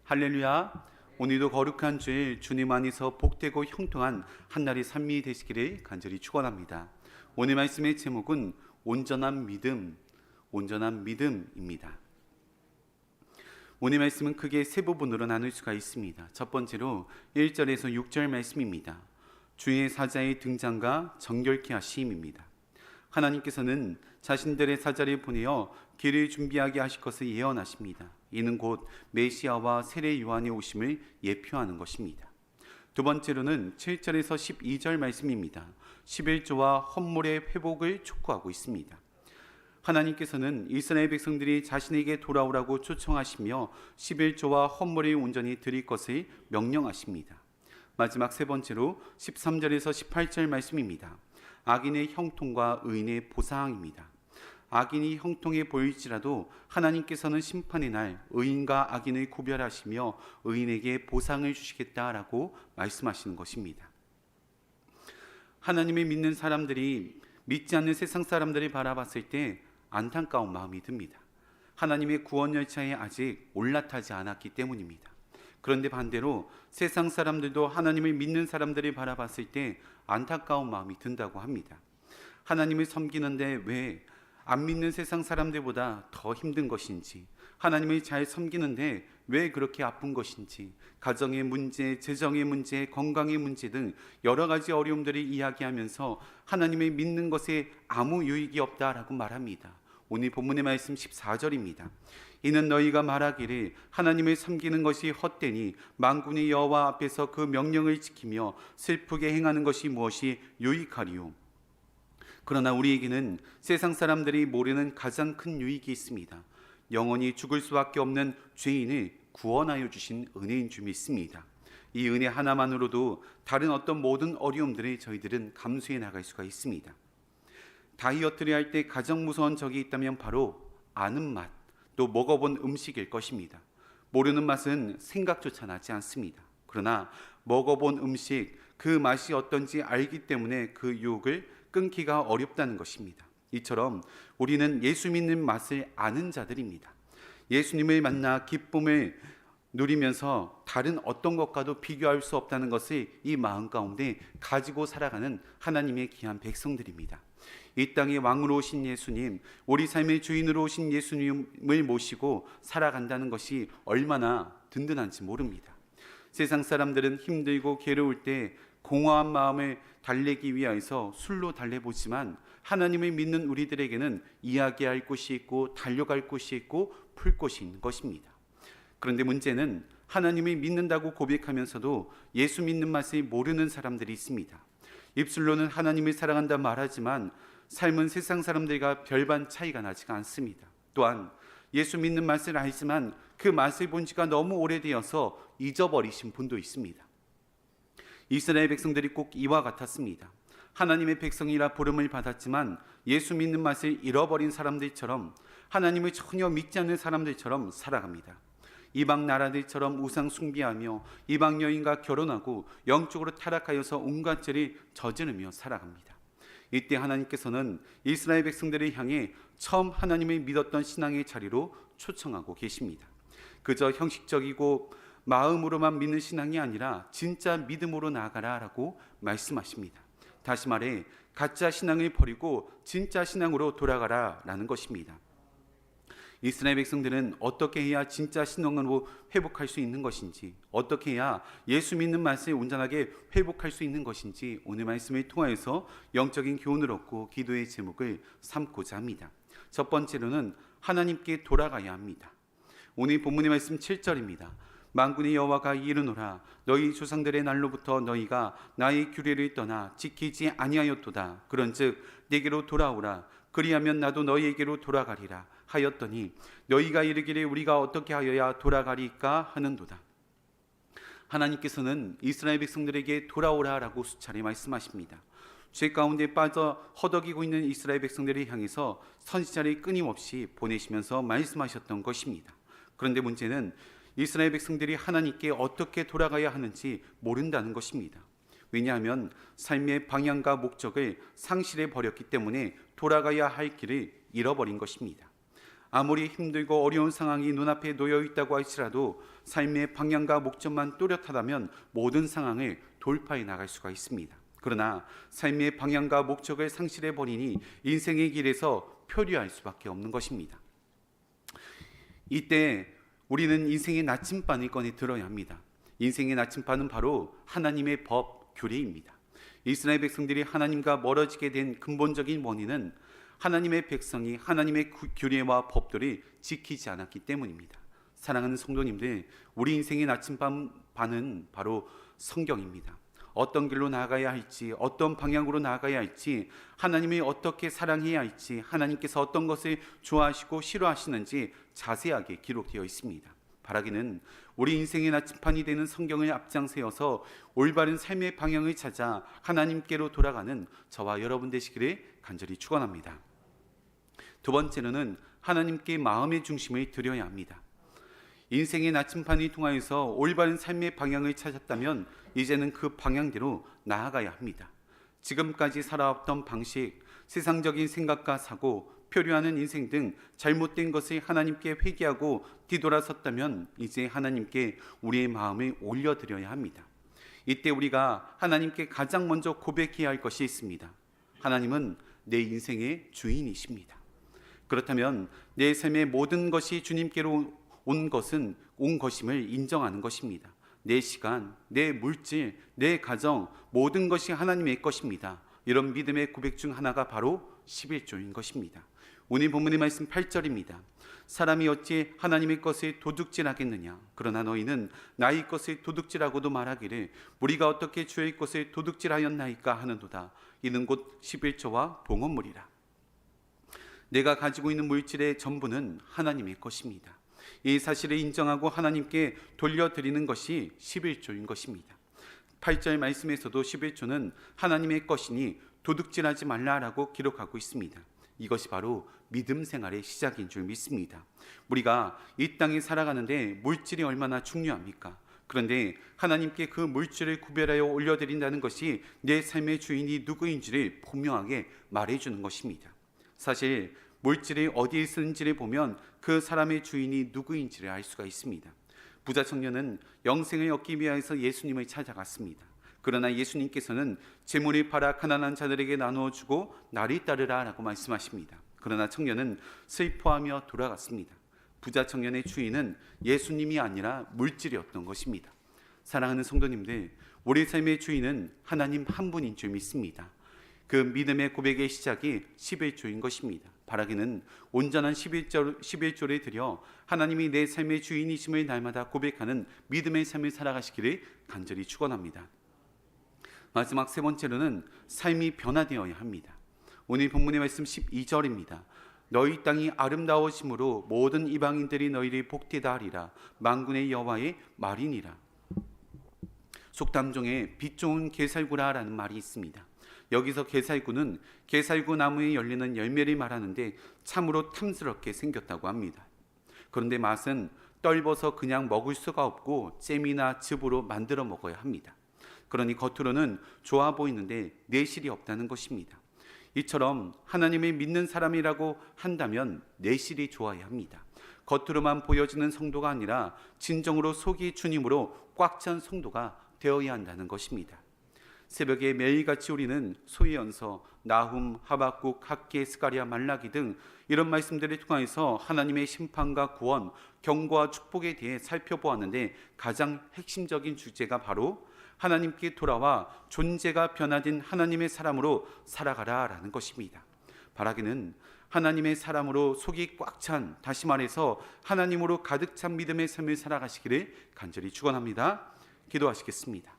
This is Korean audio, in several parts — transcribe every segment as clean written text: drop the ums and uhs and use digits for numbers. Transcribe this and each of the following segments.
할렐루야. 오늘도 거룩한 주일 주님 안에서 복되고 형통한 한날의 삶이 되시기를 간절히 축원합니다. 오늘 말씀의 제목은 온전한 믿음입니다. 오늘 말씀은 크게 세 부분으로 나눌 수가 있습니다. 첫 번째로 1절에서 6절 말씀입니다. 주의 사자의 등장과 정결케 하심입니다. 하나님께서는 자신들의 사자를 보내어 길을 준비하게 하실 것을 예언하십니다. 이는 곧 메시아와 세례 요한의 오심을 예표하는 것입니다. 두 번째로는 7절에서 12절 말씀입니다. 11조와 헌물의 회복을 촉구하고 있습니다. 하나님께서는 이스라엘 백성들이 자신에게 돌아오라고 초청하시며 11조와 헌물을 온전히 드릴 것을 명령하십니다. 마지막 세 번째로 13절에서 18절 말씀입니다. 악인의 형통과 의인의 보상입니다. 악인이 형통해 보일지라도 하나님께서는 심판의 날 의인과 악인을 구별하시며 의인에게 보상을 주시겠다라고 말씀하시는 것입니다. 하나님을 믿는 사람들이 믿지 않는 세상 사람들을 바라봤을 때 안타까운 마음이 듭니다. 하나님의 구원 열차에 아직 올라타지 않았기 때문입니다. 그런데 반대로 세상 사람들도 하나님을 믿는 사람들을 바라봤을 때 안타까운 마음이 든다고 합니다. 하나님을 섬기는데 왜 안 믿는 세상 사람들보다 더 힘든 것인지, 하나님을 잘 섬기는데 왜 그렇게 아픈 것인지, 가정의 문제, 재정의 문제, 건강의 문제 등 여러 가지 어려움들을 이야기하면서 하나님을 믿는 것에 아무 유익이 없다라고 말합니다. 오늘 본문의 말씀 14절입니다. 이는 너희가 말하기를 하나님을 섬기는 것이 헛되니 만군의 여호와 앞에서 그 명령을 지키며 슬프게 행하는 것이 무엇이 유익하리요. 그러나 우리에게는 세상 사람들이 모르는 가장 큰 유익이 있습니다. 영원히 죽을 수밖에 없는 죄인을 구원하여 주신 은혜인 줄 믿습니다. 이 은혜 하나만으로도 다른 어떤 모든 어려움들을 저희들은 감수해 나갈 수가 있습니다. 다이어트를 할 때 가장 무서운 적이 있다면 바로 아는 맛, 또 먹어본 음식일 것입니다. 모르는 맛은 생각조차 나지 않습니다. 그러나 먹어본 음식, 그 맛이 어떤지 알기 때문에 그 유혹을 끊기가 어렵다는 것입니다. 이처럼 우리는 예수 믿는 맛을 아는 자들입니다. 예수님을 만나 기쁨을 누리면서 다른 어떤 것과도 비교할 수 없다는 것을 이 마음 가운데 가지고 살아가는 하나님의 귀한 백성들입니다. 이 땅의 왕으로 오신 예수님, 우리 삶의 주인으로 오신 예수님을 모시고 살아간다는 것이 얼마나 든든한지 모릅니다. 세상 사람들은 힘들고 괴로울 때 공허한 마음을 달래기 위하여서 술로 달래보지만 하나님을 믿는 우리들에게는 이야기할 곳이 있고 달려갈 곳이 있고 풀 곳이 있는 것입니다. 그런데 문제는 하나님을 믿는다고 고백하면서도 예수 믿는 맛을 모르는 사람들이 있습니다. 입술로는 하나님을 사랑한다 말하지만 삶은 세상 사람들과 별반 차이가 나지가 않습니다. 또한 예수 믿는 맛을 알지만 그 맛을 본 지가 너무 오래되어서 잊어버리신 분도 있습니다. 이스라엘 백성들이 꼭 이와 같았습니다. 하나님의 백성이라 부름을 받았지만 예수 믿는 맛을 잃어버린 사람들처럼, 하나님을 전혀 믿지 않는 사람들처럼 살아갑니다. 이방 나라들처럼 우상 숭배하며 이방 여인과 결혼하고 영적으로 타락하여서 온갖 죄를 저지르며 살아갑니다. 이때 하나님께서는 이스라엘 백성들을 향해 처음 하나님을 믿었던 신앙의 자리로 초청하고 계십니다. 그저 형식적이고 마음으로만 믿는 신앙이 아니라 진짜 믿음으로 나아가라 라고 말씀하십니다. 다시 말해 가짜 신앙을 버리고 진짜 신앙으로 돌아가라 라는 것입니다. 이스라엘 백성들은 어떻게 해야 진짜 신앙으로 회복할 수 있는 것인지, 어떻게 해야 예수 믿는 맛을 온전하게 회복할 수 있는 것인지 오늘 말씀을 통하여서 영적인 교훈을 얻고 기도의 제목을 삼고자 합니다. 첫 번째로는 하나님께 돌아가야 합니다. 오늘 본문의 말씀 7절입니다. 만군의 여호와가 이르노라 너희 조상들의 날로부터 너희가 나의 규례를 떠나 지키지 아니하였도다. 그런즉 내게로 돌아오라. 그리하면 나도 너희에게로 돌아가리라 하였더니 너희가 이르기를 우리가 어떻게 하여야 돌아가리까 하는도다. 하나님께서는 이스라엘 백성들에게 돌아오라라고 수차례 말씀하십니다. 죄 가운데 빠져 허덕이고 있는 이스라엘 백성들을 향해서 선지자를 끊임없이 보내시면서 말씀하셨던 것입니다. 그런데 문제는 이스라엘 백성들이 하나님께 어떻게 돌아가야 하는지 모른다는 것입니다. 왜냐하면 삶의 방향과 목적을 상실해 버렸기 때문에 돌아가야 할 길을 잃어버린 것입니다. 아무리 힘들고 어려운 상황이 눈앞에 놓여 있다고 할지라도 삶의 방향과 목적만 뚜렷하다면 모든 상황을 돌파해 나갈 수가 있습니다. 그러나 삶의 방향과 목적을 상실해 버리니 인생의 길에서 표류할 수밖에 없는 것입니다. 이때 우리는 인생의 나침반을 꺼내 들어야 합니다. 인생의 나침반은 바로 하나님의 법, 규례입니다. 이스라엘 백성들이 하나님과 멀어지게 된 근본적인 원인은 하나님의 백성이 하나님의 규례와 법들을 지키지 않았기 때문입니다. 사랑하는 성도님들, 우리 인생의 나침반은 바로 성경입니다. 어떤 길로 나아가야 할지, 어떤 방향으로 나아가야 할지, 하나님이 어떻게 사랑해야 할지, 하나님께서 어떤 것을 좋아하시고 싫어하시는지 자세하게 기록되어 있습니다. 바라기는 우리 인생의 나침반이 되는 성경을 앞장세워서 올바른 삶의 방향을 찾아 하나님께로 돌아가는 저와 여러분 되시기를 간절히 축원합니다. 두 번째로는 하나님께 마음의 중심을 드려야 합니다. 인생의 나침반을 통하여서 올바른 삶의 방향을 찾았다면 이제는 그 방향대로 나아가야 합니다. 지금까지 살아왔던 방식, 세상적인 생각과 사고, 표류하는 인생 등 잘못된 것을 하나님께 회개하고 뒤돌아섰다면 이제 하나님께 우리의 마음을 올려드려야 합니다. 이때 우리가 하나님께 가장 먼저 고백해야 할 것이 있습니다. 하나님은 내 인생의 주인이십니다. 그렇다면 내 삶의 모든 것이 주님께로 온 것임을 인정하는 것입니다. 내 시간, 내 물질, 내 가정, 모든 것이 하나님의 것입니다. 이런 믿음의 고백 중 하나가 바로 11조인 것입니다. 오늘 본문의 말씀 8절입니다. 사람이 어찌 하나님의 것을 도둑질하겠느냐? 그러나 너희는 나의 것을 도둑질하고도 말하기를 우리가 어떻게 주의 것을 도둑질하였나이까 하는도다. 이는 곧 11조와 봉헌물이라. 내가 가지고 있는 물질의 전부는 하나님의 것입니다. 이 사실을 인정하고 하나님께 돌려드리는 것이 11조인 것입니다. 8절 말씀에서도 11조는 하나님의 것이니 도둑질하지 말라라고 기록하고 있습니다. 이것이 바로 믿음 생활의 시작인 줄 믿습니다. 우리가 이 땅에 살아가는데 물질이 얼마나 중요합니까? 그런데 하나님께 그 물질을 구별하여 올려드린다는 것이 내 삶의 주인이 누구인지를 분명하게 말해주는 것입니다. 사실 물질이 어디에 쓰는지를 보면 그 사람의 주인이 누구인지를 알 수가 있습니다. 부자 청년은 영생을 얻기 위해서 예수님을 찾아갔습니다. 그러나 예수님께서는 재물을 팔아 가난한 자들에게 나누어 주고 나를 따르라 라고 말씀하십니다. 그러나 청년은 슬퍼하며 돌아갔습니다. 부자 청년의 주인은 예수님이 아니라 물질이었던 것입니다. 사랑하는 성도님들, 우리 삶의 주인은 하나님 한 분인 줄 믿습니다. 그 믿음의 고백의 시작이 11조인 것입니다. 바라기는 온전한 11조를 드려 하나님이 내 삶의 주인이심을 날마다 고백하는 믿음의 삶을 살아가시기를 간절히 축원합니다. 마지막 세 번째로는 삶이 변화되어야 합니다. 오늘 본문의 말씀 12절입니다. 너희 땅이 아름다워심으로 모든 이방인들이 너희를 복되다 하리라. 만군의 여호와의 말이니라. 속담 중에 빛 좋은 게살구라라는 말이 있습니다. 여기서 게살구는 게살구 나무에 열리는 열매를 말하는데 참으로 탐스럽게 생겼다고 합니다. 그런데 맛은 떫어서 그냥 먹을 수가 없고 잼이나 즙으로 만들어 먹어야 합니다. 그러니 겉으로는 좋아 보이는데 내실이 없다는 것입니다. 이처럼 하나님을 믿는 사람이라고 한다면 내실이 좋아야 합니다. 겉으로만 보여지는 성도가 아니라 진정으로 속이 주님으로 꽉 찬 성도가 되어야 한다는 것입니다. 새벽에 매일같이 우리는 소위연서, 나훔, 하박국, 학개, 스가랴, 말라기 등 이런 말씀들을 통해서 하나님의 심판과 구원, 경고와 축복에 대해 살펴보았는데 가장 핵심적인 주제가 바로 하나님께 돌아와 존재가 변화된 하나님의 사람으로 살아가라라는 것입니다. 바라기는 하나님의 사람으로 속이 꽉 찬, 다시 말해서 하나님으로 가득 찬 믿음의 삶을 살아가시기를 간절히 축원합니다. 기도하시겠습니다.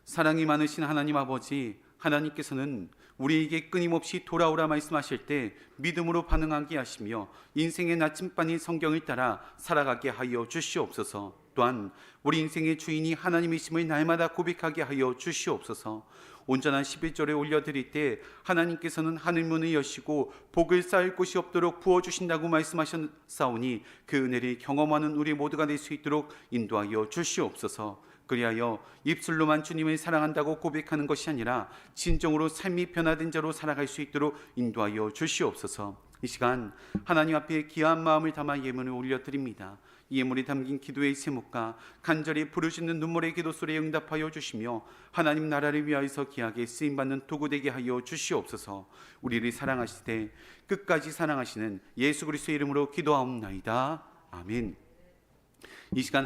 사랑이 많으신 하나님 아버지, 하나님께서는 우리에게 끊임없이 돌아오라 말씀하실 때 믿음으로 반응하게 하시며 인생의 나침반인 성경을 따라 살아가게 하여 주시옵소서. 또한 우리 인생의 주인이 하나님이심을 날마다 고백하게 하여 주시옵소서. 온전한 11조를 올려드릴 때 하나님께서는 하늘문을 여시고 복을 쌓을 곳이 없도록 부어주신다고 말씀하셨사오니 그 은혜를 경험하는 우리 모두가 될 수 있도록 인도하여 주시옵소서. 그리하여 입술로만 주님을 사랑한다고 고백하는 것이 아니라 진정으로 삶이 변화된 자로 살아갈 수 있도록 인도하여 주시옵소서. 이 시간 하나님 앞에 귀한 마음을 담아 예물을 올려드립니다. 이 예물이 담긴 기도의 제목과 간절히 부르짖는 눈물의 기도 소리에 응답하여 주시며 하나님 나라를 위하여서 귀하게 쓰임받는 도구 되게 하여 주시옵소서. 우리를 사랑하시되 끝까지 사랑하시는 예수 그리스도의 이름으로 기도하옵나이다. 아멘. 이 시간